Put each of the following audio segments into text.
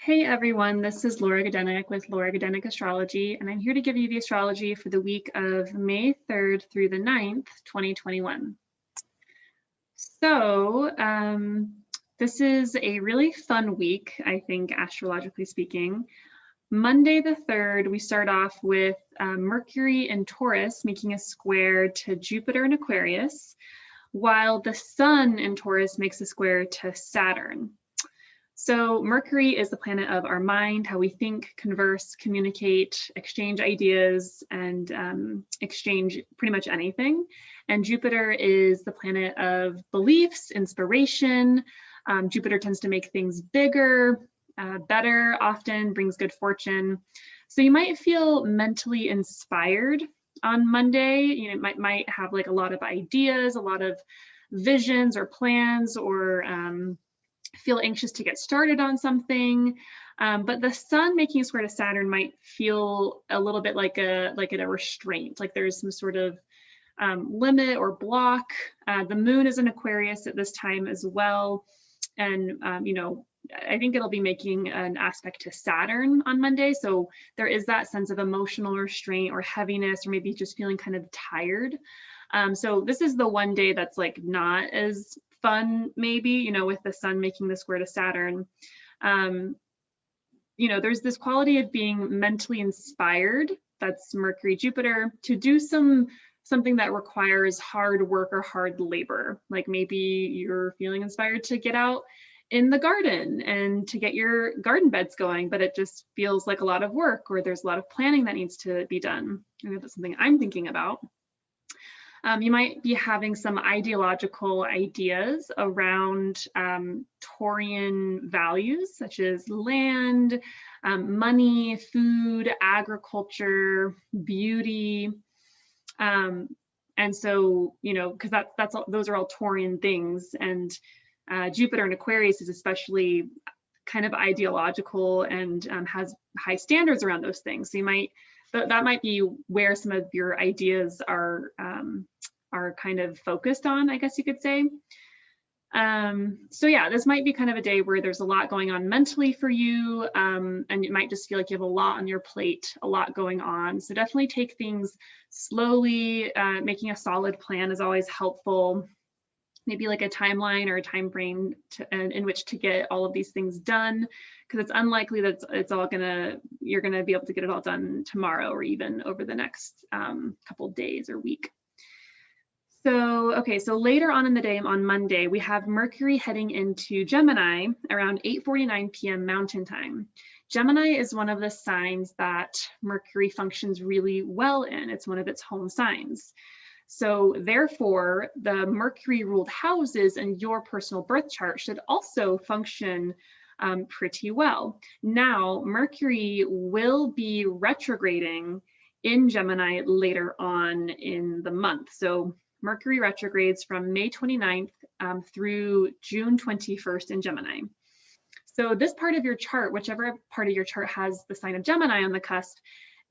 Hey everyone, this is Laura Gadenik with Laura Gadenik Astrology, and I'm here to give you the astrology for the week of May 3rd through the 9th, 2021. So this is a really fun week, I think, astrologically speaking. Monday the 3rd, we start off with Mercury in Taurus making a square to Jupiter in Aquarius, while the Sun in Taurus makes a square to Saturn. So Mercury is the planet of our mind, how we think, converse, communicate, exchange ideas, and exchange pretty much anything. And Jupiter is the planet of beliefs, inspiration. Jupiter tends to make things bigger, better, often brings good fortune. So you might feel mentally inspired on Monday. You know, might have like a lot of ideas, a lot of visions or plans, or feel anxious to get started on something. But the Sun making a square to Saturn might feel a little bit like a restraint, like there's some sort of limit or block. The Moon is in Aquarius at this time as well. And, you know, I think it'll be making an aspect to Saturn on Monday. So there is that sense of emotional restraint or heaviness, or maybe just feeling kind of tired. So this is the one day that's like not as fun, maybe, you know, with the Sun making the square to Saturn. You know, there's this quality of being mentally inspired, that's Mercury, Jupiter, to do something that requires hard work or hard labor. Like maybe you're feeling inspired to get out in the garden and to get your garden beds going, but it just feels like a lot of work, or there's a lot of planning that needs to be done. And that's something I'm thinking about. You might be having some ideological ideas around Taurian values, such as land, money, food, agriculture, beauty. And so, you know, because those are all Taurian things. And Jupiter in Aquarius is especially kind of ideological and has high standards around those things. So you might, that might be where some of your ideas are kind of focused on, I guess you could say. So yeah, this might be kind of a day where there's a lot going on mentally for you, and it might just feel like you have a lot on your plate, a lot going on. So definitely take things slowly. Making a solid plan is always helpful. Maybe like a timeline or a time frame in which to get all of these things done, because it's unlikely that you're gonna be able to get it all done tomorrow or even over the next couple days or week. So, okay, so later on in the day on Monday, we have Mercury heading into Gemini around 8:49 p.m. Mountain Time. Gemini is one of the signs that Mercury functions really well in. It's one of its home signs. So therefore, the Mercury ruled houses in your personal birth chart should also function pretty well. Now, Mercury will be retrograding in Gemini later on in the month. So Mercury retrogrades from May 29th through June 21st in Gemini. So this part of your chart, whichever part of your chart has the sign of Gemini on the cusp,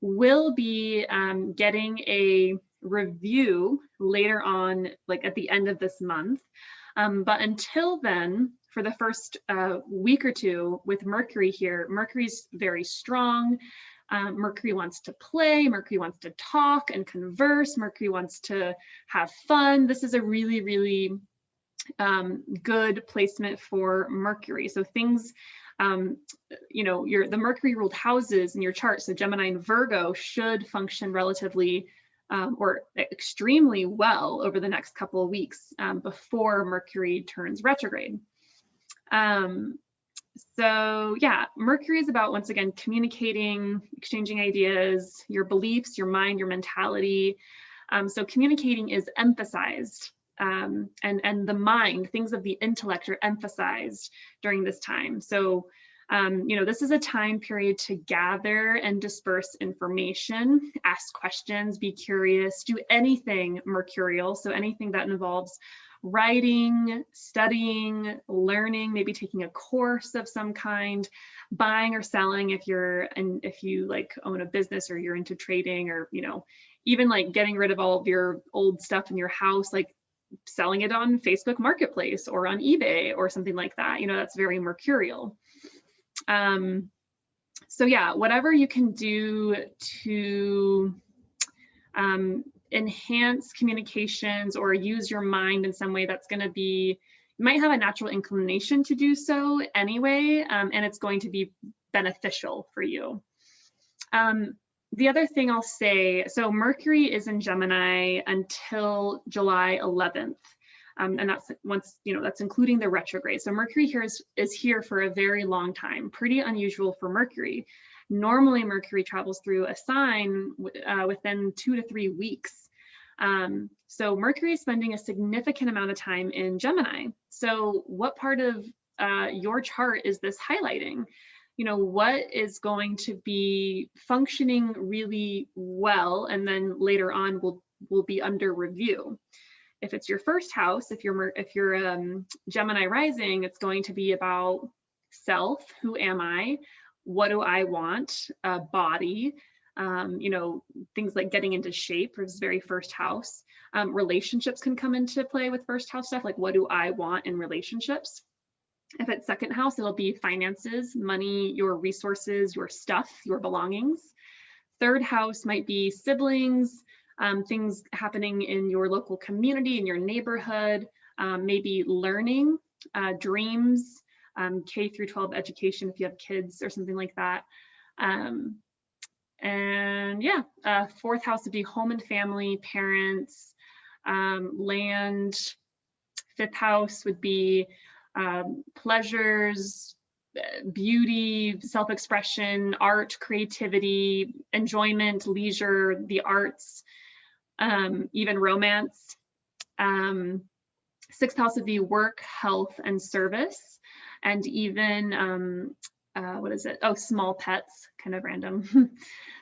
will be getting a review later on, like at the end of this month. But until then, for the first week or two with Mercury here, Mercury's very strong. Mercury wants to play, Mercury wants to talk and converse, Mercury wants to have fun. This is a really, really good placement for Mercury. So things, you know, the Mercury ruled houses in your chart, so Gemini and Virgo, should function relatively or extremely well over the next couple of weeks before Mercury turns retrograde. So yeah, Mercury is about, once again, communicating, exchanging ideas, your beliefs, your mind, your mentality. So communicating is emphasized, and the mind, things of the intellect, are emphasized during this time. So you know, this is a time period to gather and disperse information, ask questions, be curious, do anything mercurial. So anything that involves writing, studying, learning, maybe taking a course of some kind, buying or selling if you like own a business or you're into trading, or, you know, even like getting rid of all of your old stuff in your house, like selling it on Facebook Marketplace or on eBay or something like that. You know, that's very mercurial. So yeah, whatever you can do to enhance communications or use your mind in some way that's going to be, you might have a natural inclination to do so anyway, and it's going to be beneficial for you. The other thing I'll say, so Mercury is in Gemini until July 11th. And that's once, that's including the retrograde. So Mercury here is here for a very long time, pretty unusual for Mercury. Normally Mercury travels through a sign within 2 to 3 weeks. So Mercury is spending a significant amount of time in Gemini. So what part of your chart is this highlighting? What is going to be functioning really well, and then later on will be under review. If it's your first house, if you're Gemini rising, it's going to be about self. Who am I? What do I want? Body, things like getting into shape for this very first house. Relationships can come into play with first house stuff, like what do I want in relationships? If it's second house, it'll be finances, money, your resources, your stuff, your belongings. Third house might be siblings, things happening in your local community, in your neighborhood, maybe learning, dreams, K through 12 education if you have kids or something like that. And yeah, fourth house would be home and family, parents, land. Fifth house would be pleasures, beauty, self-expression, art, creativity, enjoyment, leisure, the arts, even romance. Sixth house would be work, health, and service, and even, what is it? Oh, small pets, kind of random.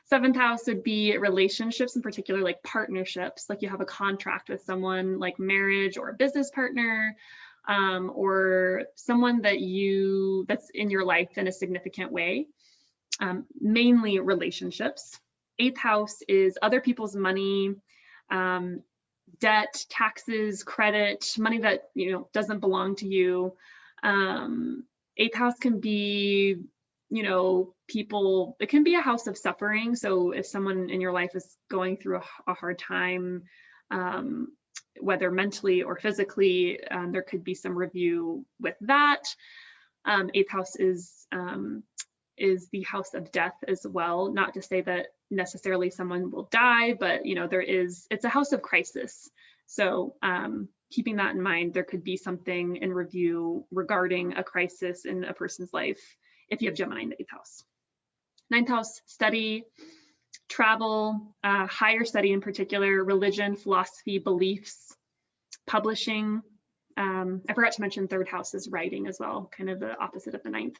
Seventh house would be relationships, in particular, like partnerships, like you have a contract with someone, like marriage or a business partner, or someone that's in your life in a significant way, mainly relationships. Eighth house is other people's money, debt, taxes, credit, money that doesn't belong to you. Eighth house can be, people, it can be a house of suffering. So if someone in your life is going through a hard time, whether mentally or physically, there could be some review with that. Eighth house is the house of death as well. Not to say that necessarily someone will die, but it's a house of crisis. So keeping that in mind, there could be something in review regarding a crisis in a person's life if you have Gemini in the eighth house. Ninth house, study, travel, higher study in particular, religion, philosophy, beliefs, publishing. I forgot to mention third house is writing as well, kind of the opposite of the ninth.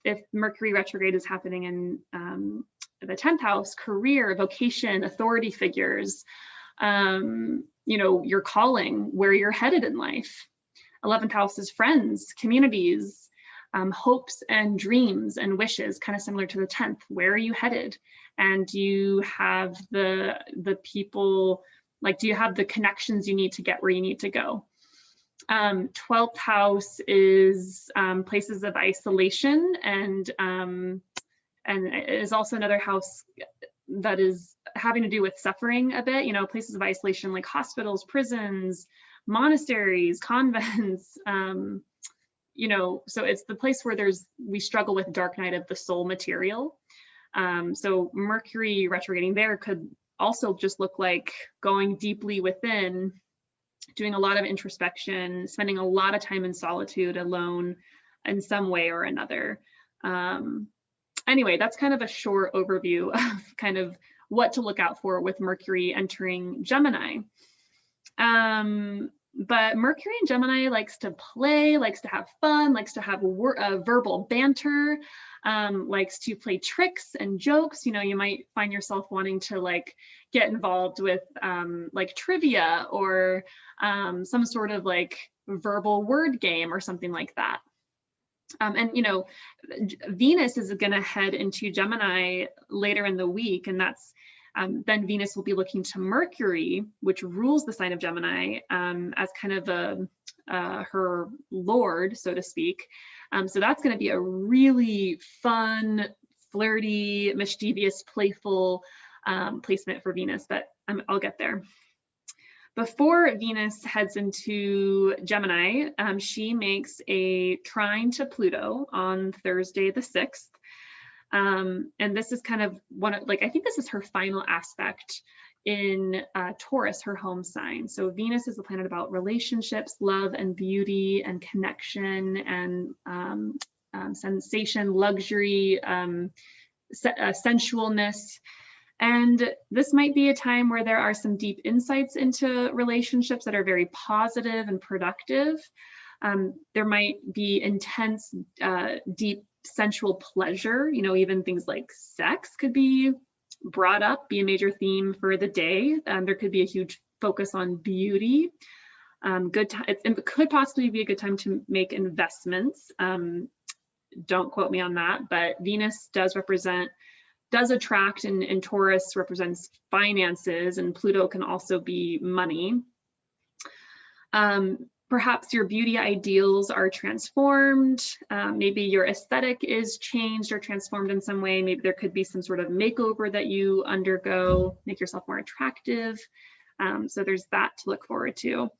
If Mercury retrograde is happening in the 10th house, career, vocation, authority figures, your calling, where you're headed in life. 11th house is friends, communities, hopes and dreams and wishes, kind of similar to the 10th. Where are you headed? And do you have the people, like, do you have the connections you need to get where you need to go? 12th house is places of isolation, and it is also another house that is having to do with suffering a bit, places of isolation like hospitals, prisons, monasteries, convents, so it's the place where we struggle with dark night of the soul material. So Mercury retrograding there could also just look like going deeply within, doing a lot of introspection, spending a lot of time in solitude alone in some way or another. Anyway, that's kind of a short overview of kind of what to look out for with Mercury entering Gemini. But Mercury in Gemini likes to play, likes to have fun, likes to have verbal banter, likes to play tricks and jokes. You might find yourself wanting to like get involved with like trivia or some sort of like verbal word game or something like that. And Venus is going to head into Gemini later in the week, and that's Then Venus will be looking to Mercury, which rules the sign of Gemini, as kind of her lord, so to speak. So that's going to be a really fun, flirty, mischievous, playful placement for Venus, but I'll get there. Before Venus heads into Gemini, she makes a trine to Pluto on Thursday the 6th. And this is kind of I think this is her final aspect in Taurus, her home sign. So Venus is the planet about relationships, love and beauty and connection and sensation, luxury, sensualness. And this might be a time where there are some deep insights into relationships that are very positive and productive. There might be intense, deep sensual pleasure, even things like sex could be brought up, be a major theme for the day. There could be a huge focus on beauty. It could possibly be a good time to make investments. Don't quote me on that, but Venus does attract, and Taurus represents finances, and Pluto can also be money. Perhaps your beauty ideals are transformed. Maybe your aesthetic is changed or transformed in some way. Maybe there could be some sort of makeover that you undergo, make yourself more attractive. So there's that to look forward to.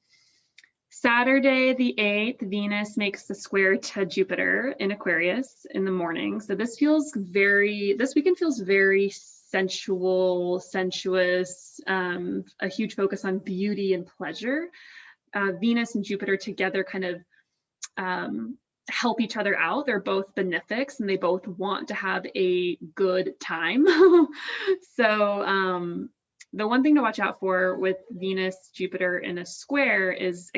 Saturday the 8th, Venus makes the square to Jupiter in Aquarius in the morning. So this weekend feels very sensual, sensuous, a huge focus on beauty and pleasure. Venus and Jupiter together kind of help each other out. They're both benefics and they both want to have a good time. So the one thing to watch out for with Venus, Jupiter in a square is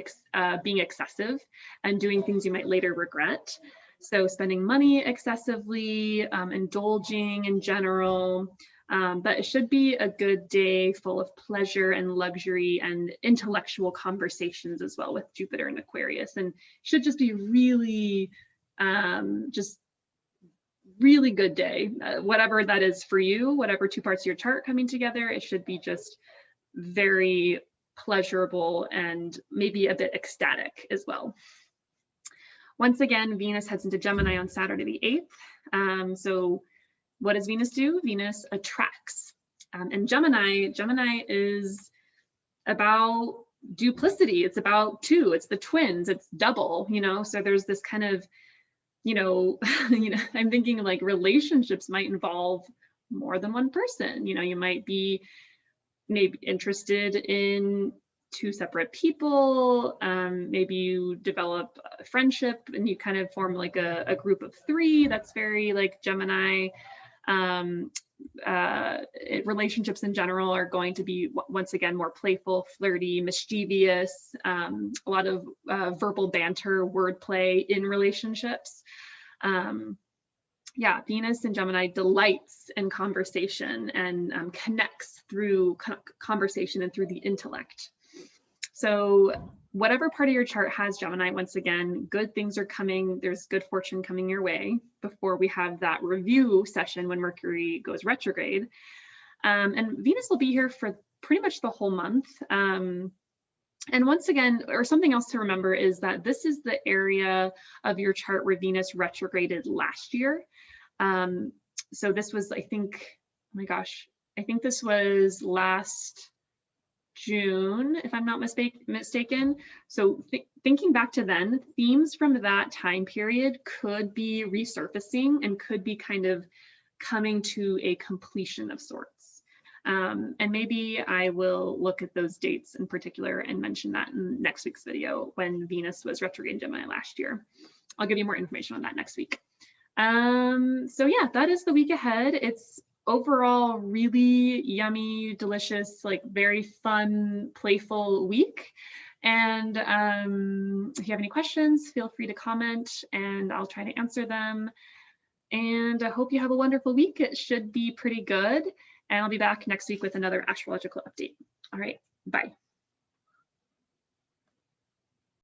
being excessive and doing things you might later regret. So spending money excessively, indulging in general, but it should be a good day full of pleasure and luxury and intellectual conversations as well with Jupiter and Aquarius, and should just be really, really good day, whatever that is for you, whatever two parts of your chart coming together, it should be just very pleasurable and maybe a bit ecstatic as well. Once again, Venus heads into Gemini on Saturday the 8th. So what does Venus do? Venus attracts. And Gemini is about duplicity. It's about two, it's the twins, it's double, so there's this kind of, I'm thinking like relationships might involve more than one person. You might be maybe interested in two separate people. Maybe you develop a friendship and you kind of form like a group of three. That's very like Gemini. Relationships in general are going to be, once again, more playful, flirty, mischievous, a lot of verbal banter, wordplay in relationships. Yeah, Venus in Gemini delights in conversation and connects through conversation and through the intellect. So whatever part of your chart has Gemini, once again, good things are coming. There's good fortune coming your way before we have that review session when Mercury goes retrograde. And Venus will be here for pretty much the whole month. And once again, or something else to remember is that this is the area of your chart where Venus retrograded last year. So this was, I think, oh my gosh, I think this was last June, if I'm not mistaken. So thinking back to then, themes from that time period could be resurfacing and could be kind of coming to a completion of sorts. And maybe I will look at those dates in particular and mention that in next week's video when Venus was retrograde in Gemini last year. I'll give you more information on that next week. So yeah, that is the week ahead. It's overall really yummy, delicious, like very fun, playful week. And if you have any questions, feel free to comment and I'll try to answer them. And I hope you have a wonderful week. It should be pretty good. And I'll be back next week with another astrological update. All right, bye.